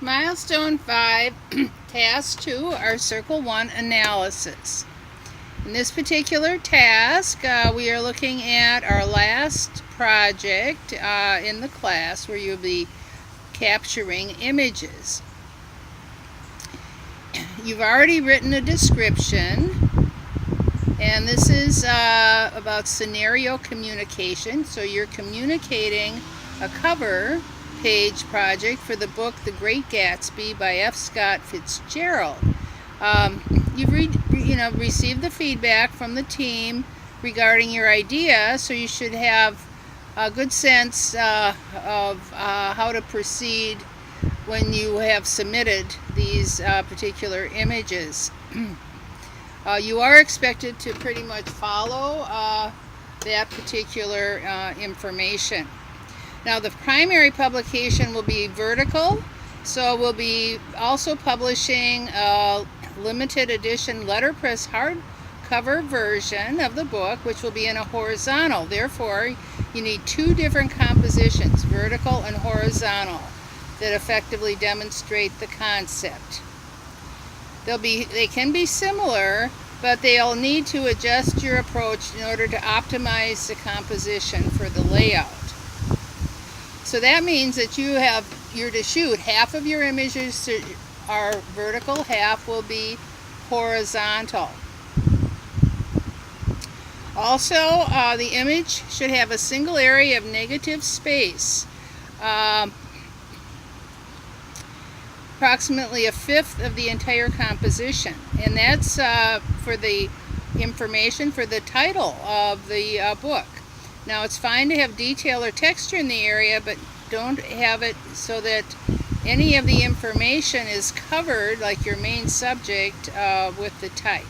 Milestone 5, Task 2, our Circle 1 analysis. In this particular task, we are looking at our last project in the class where you'll be capturing images. You've already written a description, and this is about scenario communication. So you're communicating a cover page project for the book The Great Gatsby by F. Scott Fitzgerald. You've received the feedback from the team regarding your idea, so you should have a good sense of how to proceed when you have submitted these particular images. You are expected to pretty much follow that particular information. Now, the primary publication will be vertical, so we'll be also publishing a limited edition letterpress hardcover version of the book, which will be in a horizontal. Therefore, you need two different compositions, vertical and horizontal, that effectively demonstrate the concept. They can be similar, but they'll need to adjust your approach in order to optimize the composition for the layout. So that means that you're to shoot half of your images are vertical, half will be horizontal. Also, the image should have a single area of negative space, approximately a fifth of the entire composition, and that's for the information for the title of the book. Now, it's fine to have detail or texture in the area, but don't have it so that any of the information is covered, like your main subject, with the type.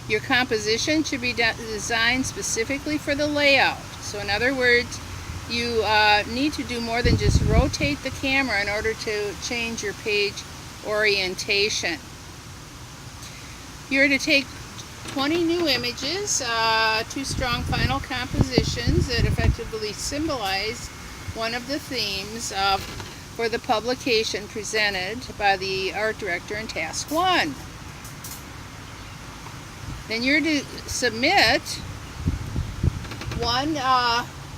Your composition should be designed specifically for the layout. So in other words, you need to do more than just rotate the camera in order to change your page orientation. You're to take 20 new images, two strong final compositions that effectively symbolize one of the themes for the publication presented by the art director in Task 1. Then you're to submit one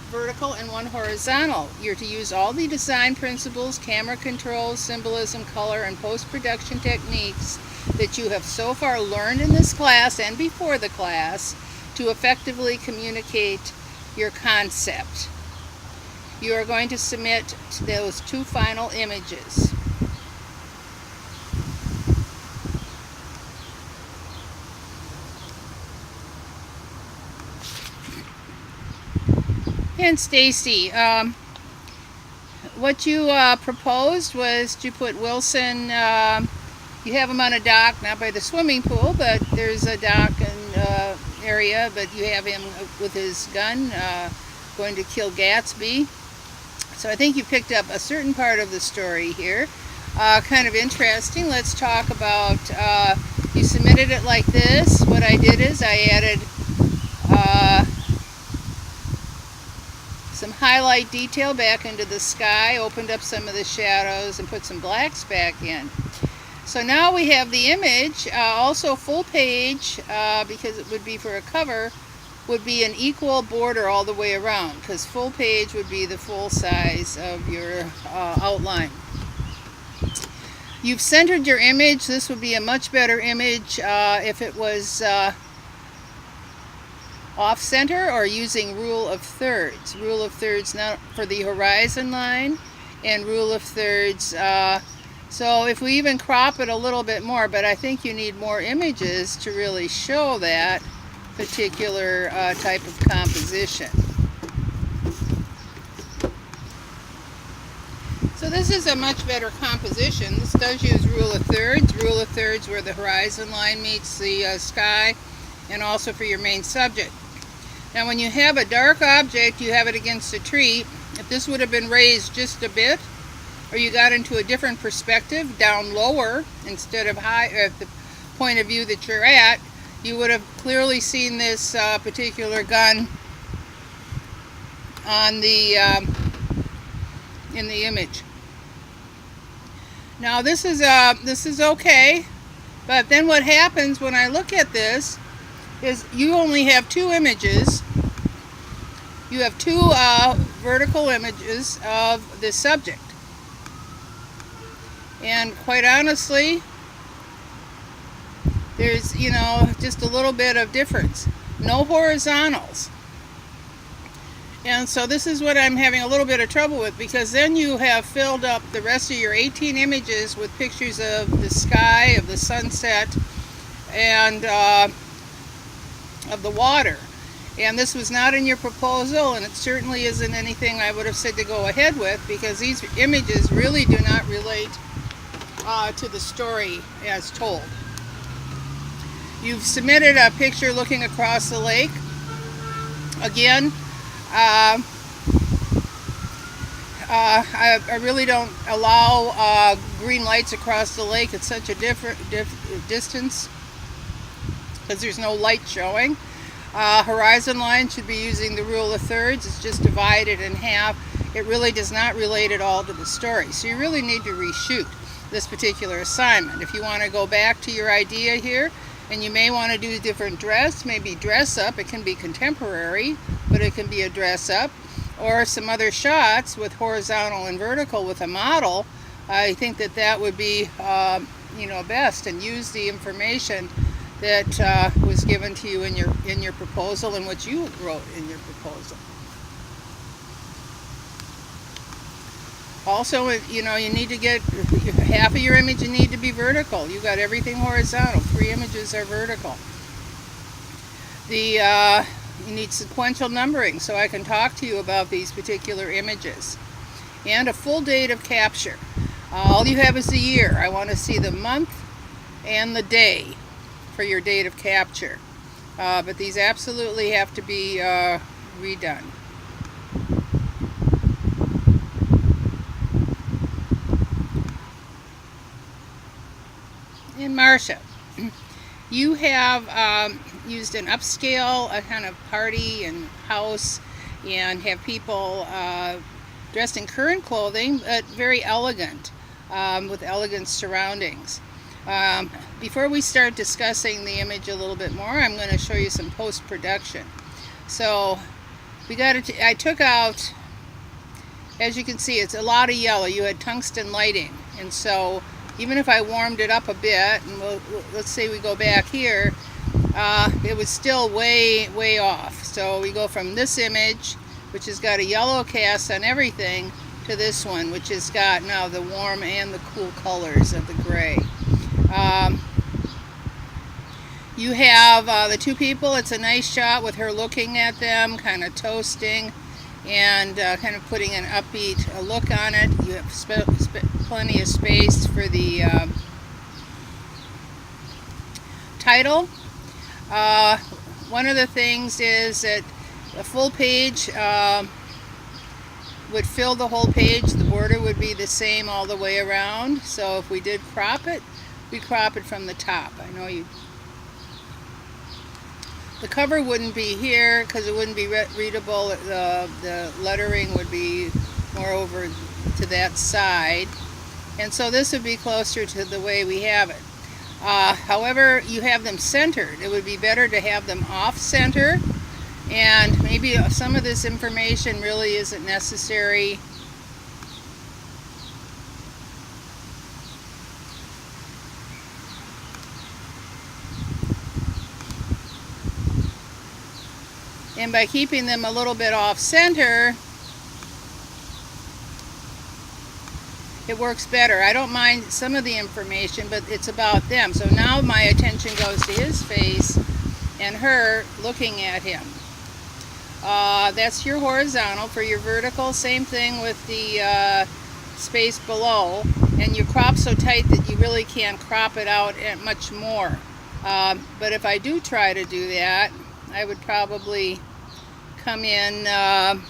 vertical and one horizontal. You're to use all the design principles, camera control, symbolism, color, and post-production techniques that you have so far learned in this class and before the class to effectively communicate your concept. You are going to submit those two final images. And Stacy, what you proposed was to put Wilson, you have him on a dock, not by the swimming pool, but there's a dock and area, but you have him with his gun going to kill Gatsby. So I think you picked up a certain part of the story here. Kind of interesting. Let's talk about, you submitted it like this. What I did is I added some highlight detail back into the sky, opened up some of the shadows, and put some blacks back in. So now we have the image, also full page, because it would be for a cover, would be an equal border all the way around, because full page would be the full size of your outline. You've centered your image. This would be a much better image if it was off-center or using rule of thirds. Rule of thirds not for the horizon line, and rule of thirds. So if we even crop it a little bit more, but I think you need more images to really show that particular type of composition. So this is a much better composition. This does use rule of thirds. Rule of thirds where the horizon line meets the sky, and also for your main subject. Now when you have a dark object, you have it against a tree. If this would have been raised just a bit, or you got into a different perspective, down lower instead of high at the point of view that you're at, you would have clearly seen this particular gun on the in the image. Now this is okay, but then what happens when I look at this is you only have two images. You have two vertical images of this subject. And quite honestly, there's, just a little bit of difference. No horizontals. And so this is what I'm having a little bit of trouble with, because then you have filled up the rest of your 18 images with pictures of the sky, of the sunset, and of the water. And this was not in your proposal, and it certainly isn't anything I would have said to go ahead with, because these images really do not relate to the story as told. You've submitted a picture looking across the lake. Again, I really don't allow green lights across the lake at such a different distance, because there's no light showing. Horizon line should be using the rule of thirds. It's just divided in half. It really does not relate at all to the story. So you really need to reshoot this particular assignment. If you want to go back to your idea here, and you may want to do a different dress, maybe dress up. It can be contemporary, but it can be a dress up, or some other shots with horizontal and vertical with a model. I think that would be best, and use the information that was given to you in your proposal and what you wrote in your proposal. Also, you need to get half of your image, you need to be vertical. You got everything horizontal. 3 images are vertical. You need sequential numbering so I can talk to you about these particular images. And a full date of capture. All you have is the year. I want to see the month and the day for your date of capture. But these absolutely have to be redone. And Marcia, you have used an upscale kind of party and house, and have people dressed in current clothing, but very elegant, with elegant surroundings. Before we start discussing the image a little bit more, I'm going to show you some post-production. So I took out, as you can see, it's a lot of yellow. You had tungsten lighting, and so even if I warmed it up a bit, and let's say we go back here, it was still way off. So we go from this image, which has got a yellow cast on everything, to this one, which has got now the warm and the cool colors of the gray. You have the two people. It's a nice shot with her looking at them, kind of toasting, and kind of putting an upbeat look on it. You have plenty of space for the title. One of the things is that a full page would fill the whole page. The border would be the same all the way around. So if we did crop it, we crop it from the top. I know the cover wouldn't be here because it wouldn't be readable. The lettering would be more over to that side, and so this would be closer to the way we have it. However, you have them centered. It would be better to have them off center, and maybe some of this information really isn't necessary. And by keeping them a little bit off center, it works better. I don't mind some of the information, but it's about them. So now my attention goes to his face and her looking at him. That's your horizontal. For your vertical, same thing with the space below. And you crop so tight that you really can't crop it out much more. But if I do try to do that, I would probably come in a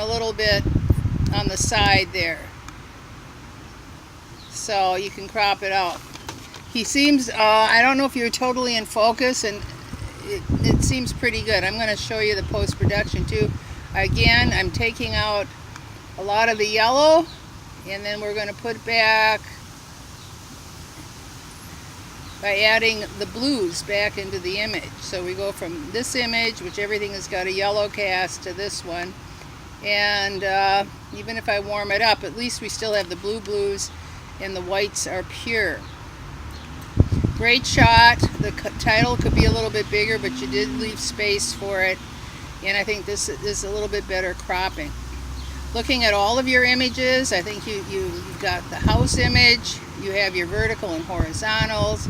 little bit on the side there, so you can crop it out. He seems, I don't know if you're totally in focus, and it seems pretty good. I'm going to show you the post-production too. Again, I'm taking out a lot of the yellow, and then we're going to put back by adding the blues back into the image. So we go from this image, which everything has got a yellow cast, to this one. And even if I warm it up, at least we still have the blues and the whites are pure. Great shot. The title could be a little bit bigger, but you did leave space for it. And I think this is a little bit better cropping. Looking at all of your images, I think you've got the house image, you have your vertical and horizontals.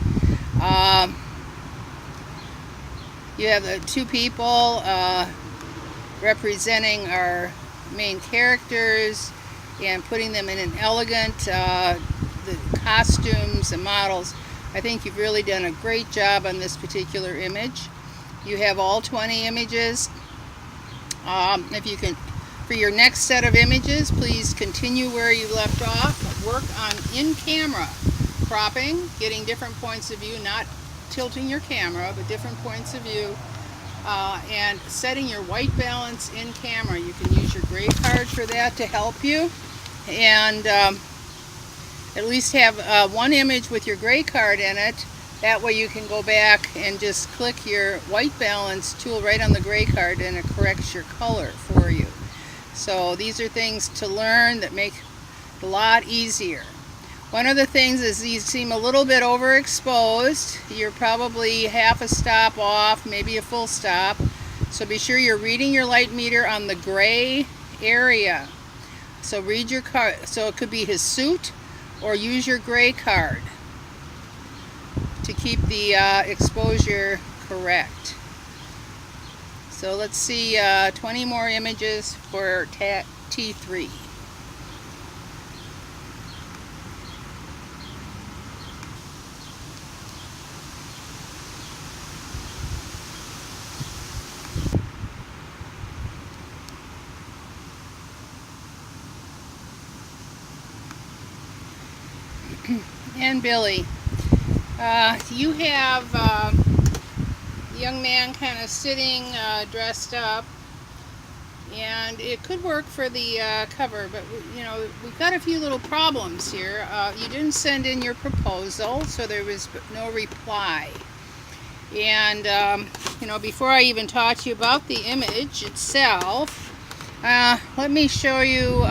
You have the two people representing our main characters and putting them in an elegant, the costumes and models. I think you've really done a great job on this particular image. You have all 20 images. If you can, for your next set of images, please continue where you left off. Work on in-camera cropping, getting different points of view, not tilting your camera, but different points of view, and setting your white balance in camera. You can use your gray card for that to help you, and at least have one image with your gray card in it. That way you can go back and just click your white balance tool right on the gray card and it corrects your color for you. So these are things to learn that make it a lot easier. One of the things is these seem a little bit overexposed. You're probably half a stop off, maybe a full stop. So be sure you're reading your light meter on the gray area. So read your card. So it could be his suit, or use your gray card to keep the exposure correct. So let's see 20 more images for T3. And Billy. You have a young man kind of sitting dressed up, and it could work for the cover, but you know, we've got a few little problems here. You didn't send in your proposal, so there was no reply. And you know, before I even talk to you about the image itself, let me show you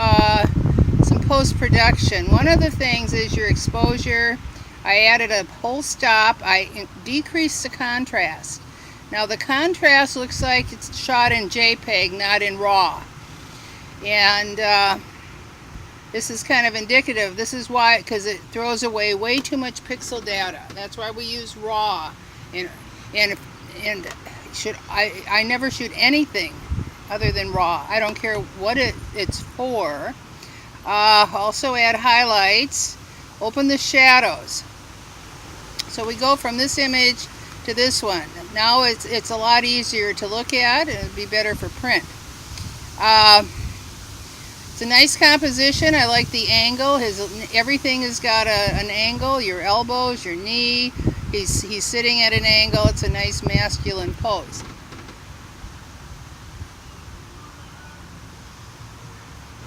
some post-production. One of the things is your exposure. I added a whole stop. I decreased the contrast. Now the contrast looks like it's shot in JPEG, not in RAW. And this is kind of indicative. This is why, because it throws away way too much pixel data. That's why we use RAW. And I never shoot anything other than RAW. I don't care what it's for. Also add highlights. Open the shadows. So we go from this image to this one. Now it's a lot easier to look at, and it'd be better for print. It's a nice composition. I like the angle. Everything has got an angle. Your elbows, your knee. He's sitting at an angle. It's a nice masculine pose.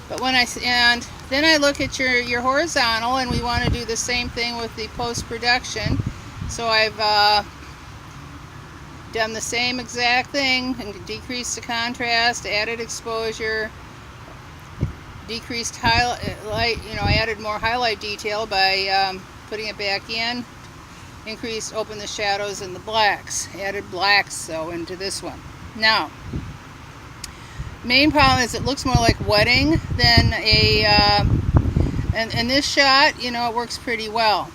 But then I look at your horizontal, and we want to do the same thing with the post-production. So I've done the same exact thing and decreased the contrast, added exposure, decreased highlight. You know, I added more highlight detail by putting it back in. Open the shadows and the blacks. Added blacks though into this one. Now, main problem is it looks more like wedding than and this shot, you know, it works pretty well.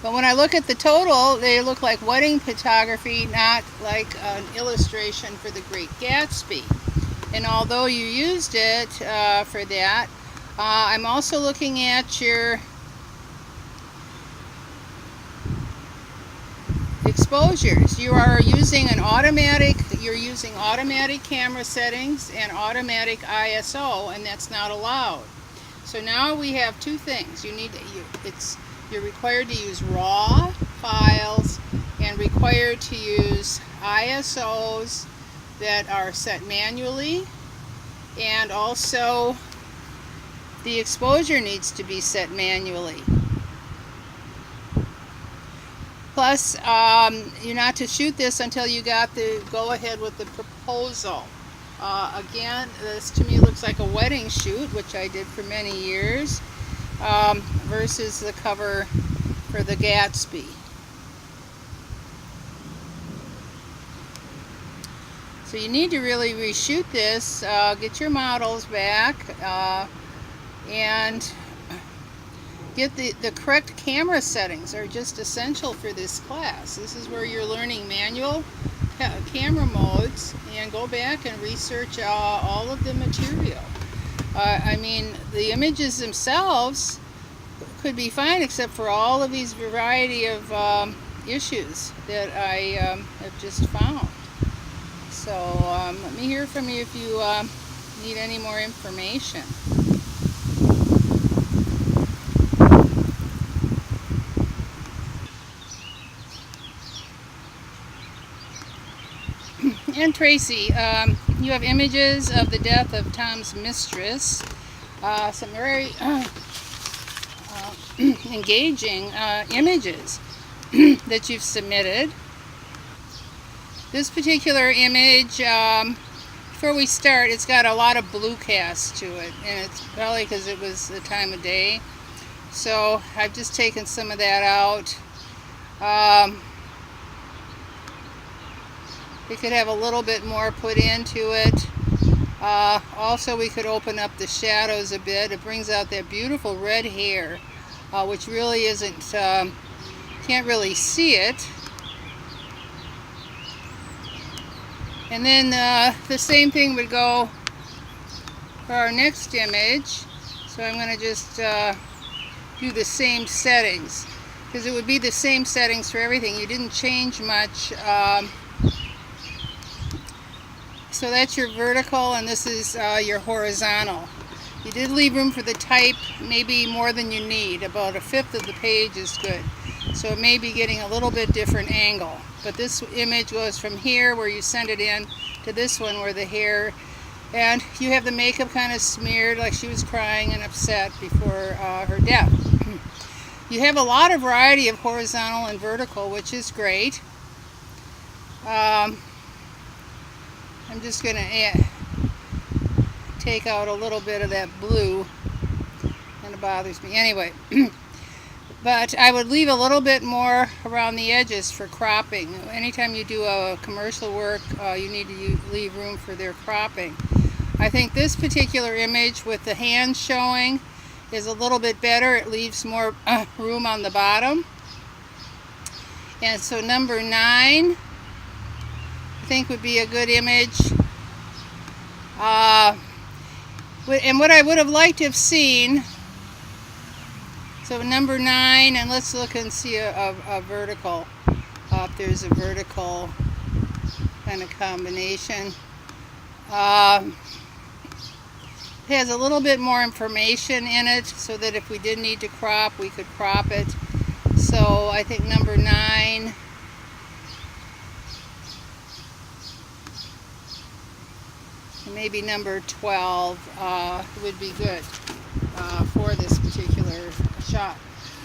But when I look at the total, they look like wedding photography, not like an illustration for The Great Gatsby. And although you used it for that, I'm also looking at your exposures. You're using automatic camera settings and automatic ISO, and that's not allowed. So now we have two things. You're required to use RAW files and required to use ISOs that are set manually, and also the exposure needs to be set manually. Plus, you're not to shoot this until you got the go-ahead with the proposal. Again, this to me looks like a wedding shoot, which I did for many years, versus the cover for the Gatsby. So you need to really reshoot this, get your models back, and get the correct camera settings are just essential for this class. This is where you're learning manual camera modes, and go back and research all of the material. I mean, the images themselves could be fine except for all of these variety of issues that I have just found. So let me hear from you if you need any more information. And Tracy, you have images of the death of Tom's mistress, some very engaging images that you've submitted. This particular image, before we start, it's got a lot of blue cast to it, and it's probably because it was the time of day. So I've just taken some of that out. We could have a little bit more put into it. Also, we could open up the shadows a bit. It brings out that beautiful red hair, which really isn't, can't really see it. And then the same thing would go for our next image. So I'm going to just do the same settings, because it would be the same settings for everything. You didn't change much. So that's your vertical, and this is your horizontal. You did leave room for the type, maybe more than you need. About 1/5 of the page is good. So it may be getting a little bit different angle. But this image goes from here where you send it in to this one where the hair, and you have the makeup kind of smeared like she was crying and upset before her death. You have a lot of variety of horizontal and vertical, which is great. I'm just going to take out a little bit of that blue, and it bothers me. Anyway, but I would leave a little bit more around the edges for cropping. Anytime you do a commercial work, you need to leave room for their cropping. I think this particular image with the hands showing is a little bit better. It leaves more room on the bottom. And so number 9, I think would be a good image. And what I would have liked to have seen, so number 9, and let's look and see a vertical. If there's a vertical kind of combination. It has a little bit more information in it, so that if we did need to crop, we could crop it. So I think number 9. Maybe number 12 would be good for this particular shot.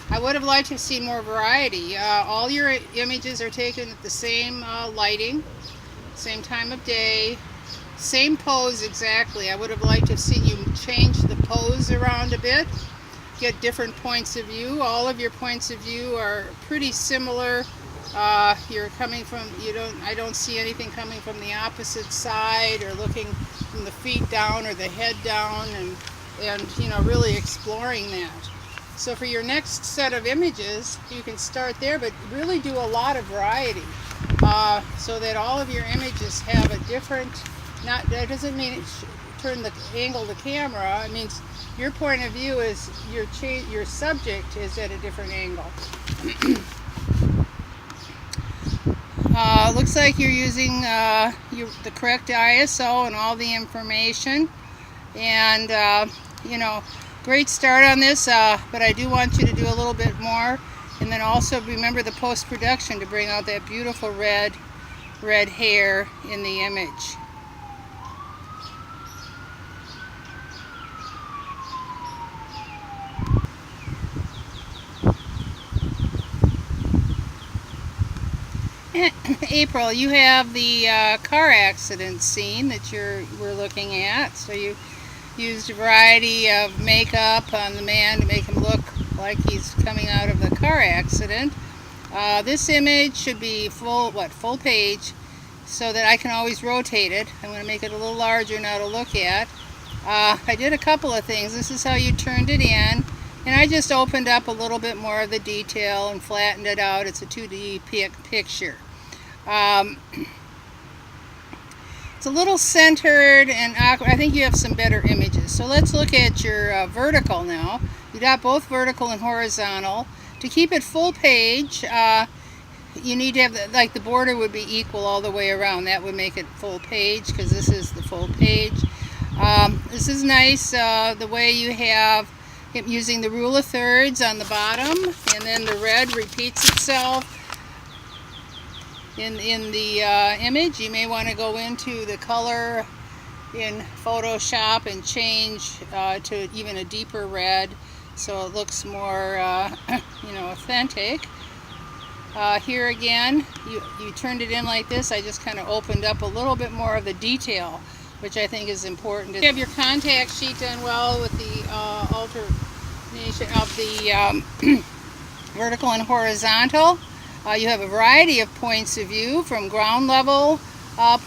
I would have liked to see more variety. All your images are taken at the same lighting, same time of day, same pose exactly. I would have liked to have seen you change the pose around a bit, get different points of view. All of your points of view are pretty similar. You're coming from, I don't see anything coming from the opposite side, or looking from the feet down or the head down, and really exploring that. So for your next set of images, you can start there, but really do a lot of variety, so that all of your images have a different, that doesn't mean turn the angle of the camera. It means your point of view is your subject is at a different angle. Looks like you're using the correct ISO and all the information, and great start on this, but I do want you to do a little bit more, and then also remember the post-production to bring out that beautiful red red hair in the image. April, you have the car accident scene that we're looking at. So you used a variety of makeup on the man to make him look like he's coming out of the car accident. This image should be full page, so that I can always rotate it. I'm going to make it a little larger now to look at. I did a couple of things. This is how you turned it in, and I just opened up a little bit more of the detail and flattened it out. It's a 2D picture. It's a little centered and awkward. I think you have some better images. So let's look at your vertical now. You got both vertical and horizontal. To keep it full page, you need to have the border would be equal all the way around. That would make it full page, because this is the full page. This is nice, the way you have it using the rule of thirds on the bottom, and then the red repeats itself in the image. You may want to go into the color in Photoshop and change to even a deeper red, so it looks more authentic. Here again, you turned it in like this. I just kind of opened up a little bit more of the detail, which I think is important. You have your contact sheet done well with the alternation of the vertical and horizontal. You have a variety of points of view, from ground level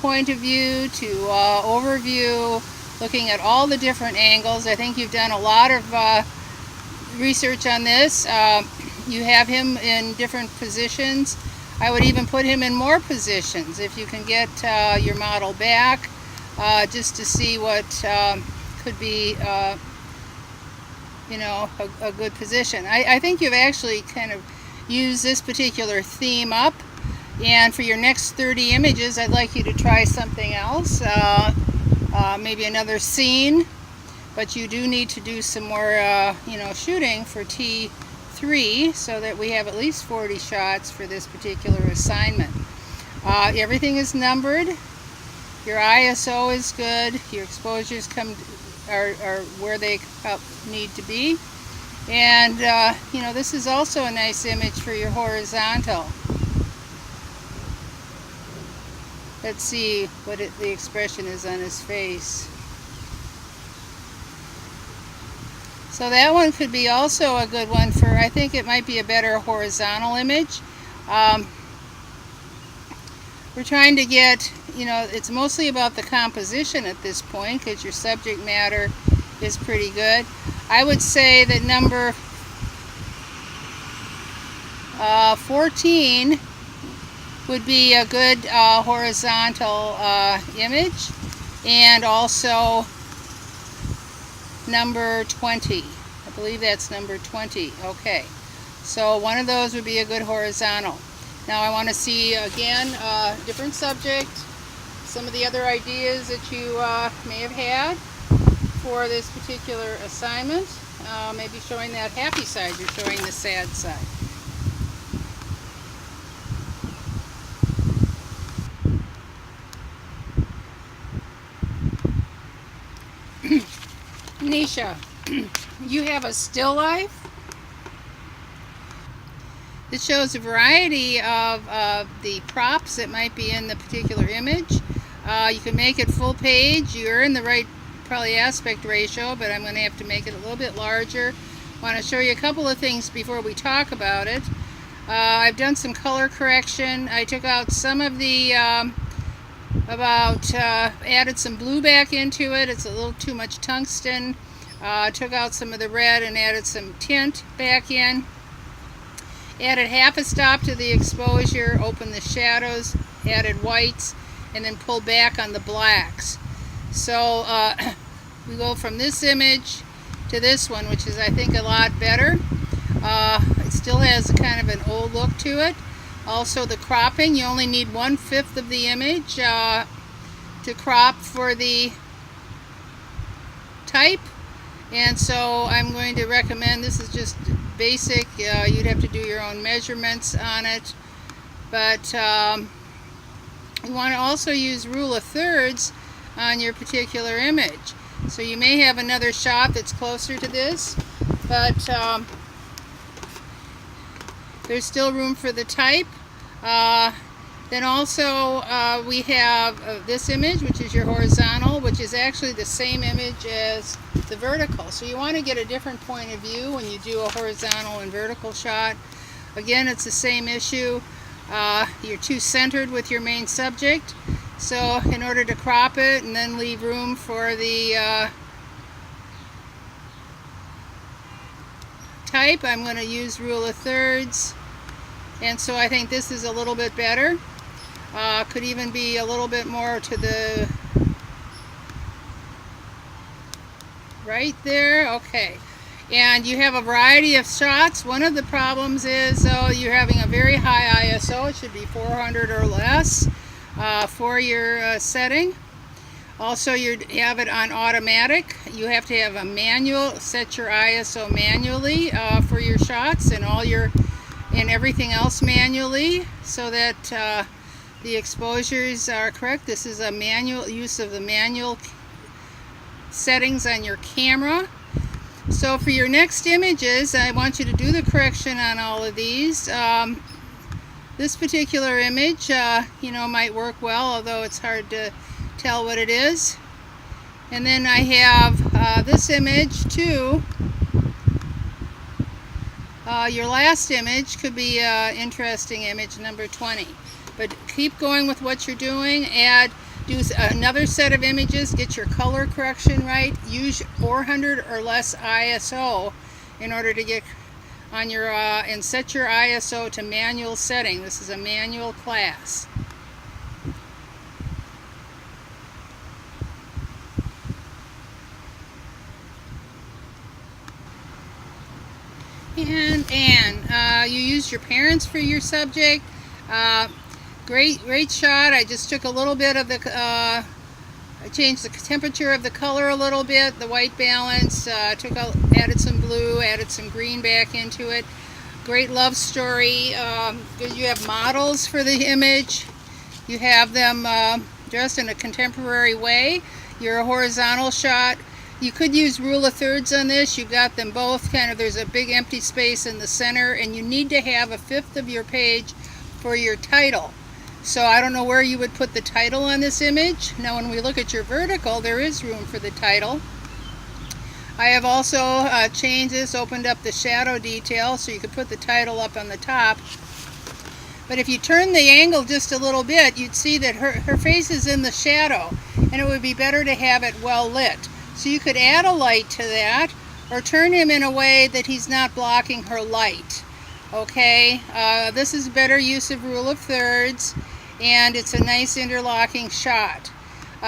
point of view to overview, looking at all the different angles. I think you've done a lot of research on this. You have him in different positions. I would even put him in more positions if you can get your model back, just to see what could be a good position. I think you've actually kind of use this particular theme up, and for your next 30 images I'd like you to try something else, maybe another scene, but you do need to do some more shooting for T3, so that we have at least 40 shots for this particular assignment. Everything is numbered, your ISO is good, your exposures are where they need to be. And this is also a nice image for your horizontal. Let's see what the expression is on his face. So that one could be also a good one for, I think it might be a better horizontal image. We're trying to get, it's mostly about the composition at this point, because your subject matter is pretty good. I would say that number 14 would be a good horizontal image, and also number 20. I believe that's number 20. Okay, so one of those would be a good horizontal. Now I want to see again different subject, some of the other ideas that you may have had for this particular assignment. Maybe showing that happy side, you're showing the sad side. Nisha, you have a still life. It shows a variety of the props that might be in the particular image. You can make it full page. You're in the right probably aspect ratio, but I'm going to have to make it a little bit larger. I want to show you a couple of things before we talk about it. I've done some color correction. I took out some of the added some blue back into it. It's a little too much tungsten. Took out some of the red and added some tint back in. Added half a stop to the exposure, opened the shadows, added whites, and then pulled back on the blacks. So we go from this image to this one, which is I think a lot better. It still has kind of an old look to it. Also the cropping, you only need 1/5 of the image to crop for the type, and so I'm going to recommend, this is just basic, you'd have to do your own measurements on it, but You want to also use rule of thirds on your particular image. So you may have another shot that's closer to this, but there's still room for the type. Then also we have this image, which is your horizontal, which is actually the same image as the vertical. So you want to get a different point of view when you do a horizontal and vertical shot. Again, it's the same issue. You're too centered with your main subject. So in order to crop it and then leave room for the type, I'm going to use rule of thirds. And so I think this is a little bit better. Could even be a little bit more to the right there. Okay. And you have a variety of shots. One of the problems is you're having a very high ISO. It should be 400 or less for your setting. Also, you have it on automatic. You have to have a manual, set your ISO manually for your shots and everything else manually, so that the exposures are correct. This is a manual use of the manual settings on your camera. So for your next images, I want you to do the correction on all of these. This particular image, might work well, although it's hard to tell what it is. And then I have this image too. Your last image could be an interesting image, number 20. But keep going with what you're doing. Do another set of images, get your color correction right. Use 400 or less ISO in order to get on your and set your ISO to manual setting. This is a manual class. And you used your parents for your subject. Great shot. I just took a little bit of the, I changed the temperature of the color a little bit, the white balance, added some blue, added some green back into it. Great love story. You have models for the image. You have them dressed in a contemporary way. Your horizontal shot. You could use rule of thirds on this. You've got them both there's a big empty space in the center, and you need to have a fifth of your page for your title. So I don't know where you would put the title on this image. Now when we look at your vertical, there is room for the title. I have also changed this, opened up the shadow detail so you could put the title up on the top. But if you turn the angle just a little bit, you'd see that her face is in the shadow, and it would be better to have it well lit. So you could add a light to that, or turn him in a way that he's not blocking her light. Okay, this is better use of rule of thirds, and it's a nice interlocking shot.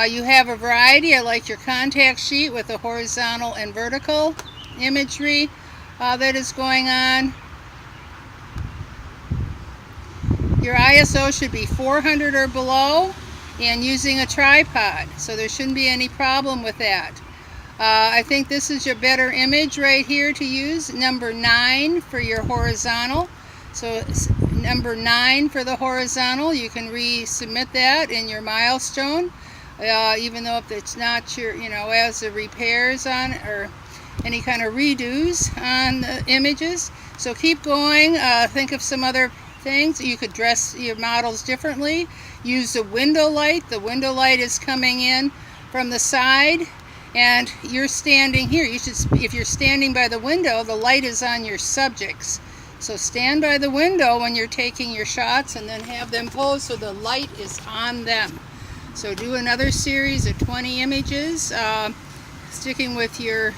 You have a variety. I like your contact sheet with the horizontal and vertical imagery that is going on. Your ISO should be 400 or below, and using a tripod, so there shouldn't be any problem with that. I think this is your better image right here to use, number 9 for your horizontal. So number 9 for the horizontal, you can resubmit that in your milestone, even though if it's not your, as the repairs on or any kind of redos on the images. So keep going. Think of some other things. You could dress your models differently. Use the window light. The window light is coming in from the side, and you're standing here. If you're standing by the window, the light is on your subjects. So stand by the window when you're taking your shots, and then have them pose so the light is on them. So do another series of 20 images, sticking with your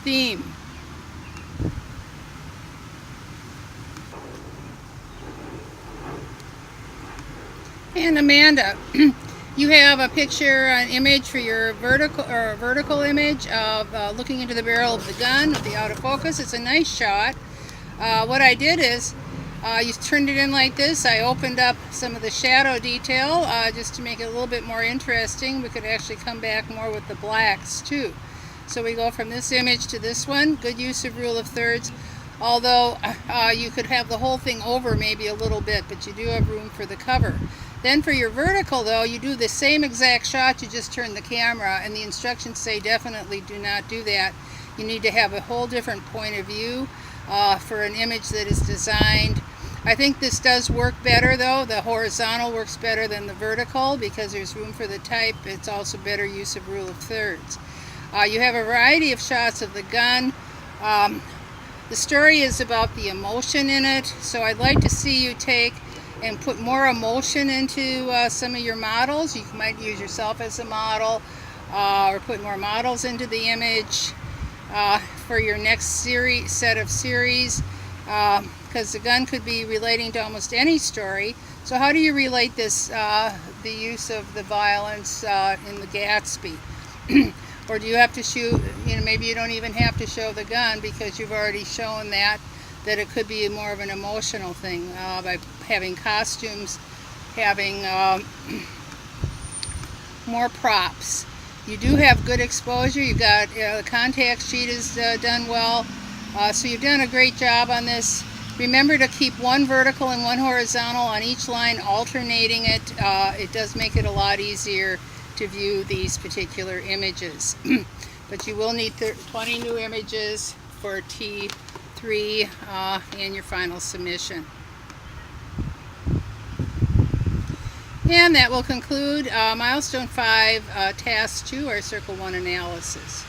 theme. And Amanda, you have a picture, an image for your vertical image of looking into the barrel of the gun with the out of focus. It's a nice shot. What I did is you turned it in like this. I opened up some of the shadow detail just to make it a little bit more interesting. We could actually come back more with the blacks too. So we go from this image to this one. Good use of rule of thirds. Although you could have the whole thing over maybe a little bit, but you do have room for the cover. Then for your vertical though, you do the same exact shot, you just turn the camera, and the instructions say definitely do not do that. You need to have a whole different point of view for an image that is designed. I think this does work better though. The horizontal works better than the vertical because there's room for the type. It's also better use of rule of thirds. You have a variety of shots of the gun. The story is about the emotion in it, so I'd like to see you take and put more emotion into some of your models. You might use yourself as a model or put more models into the image for your next set of series, because the gun could be relating to almost any story. So how do you relate this, the use of the violence in the Gatsby? Or do you have to shoot, maybe you don't even have to show the gun because you've already shown that it could be more of an emotional thing by having costumes, having more props. You do have good exposure. You've got the contact sheet is done well. So you've done a great job on this. Remember to keep one vertical and one horizontal on each line, alternating it. It does make it a lot easier to view these particular images. But you will need 20 new images for T3 and your final submission. And that will conclude Milestone 5, Task 2, our Circle 1 analysis.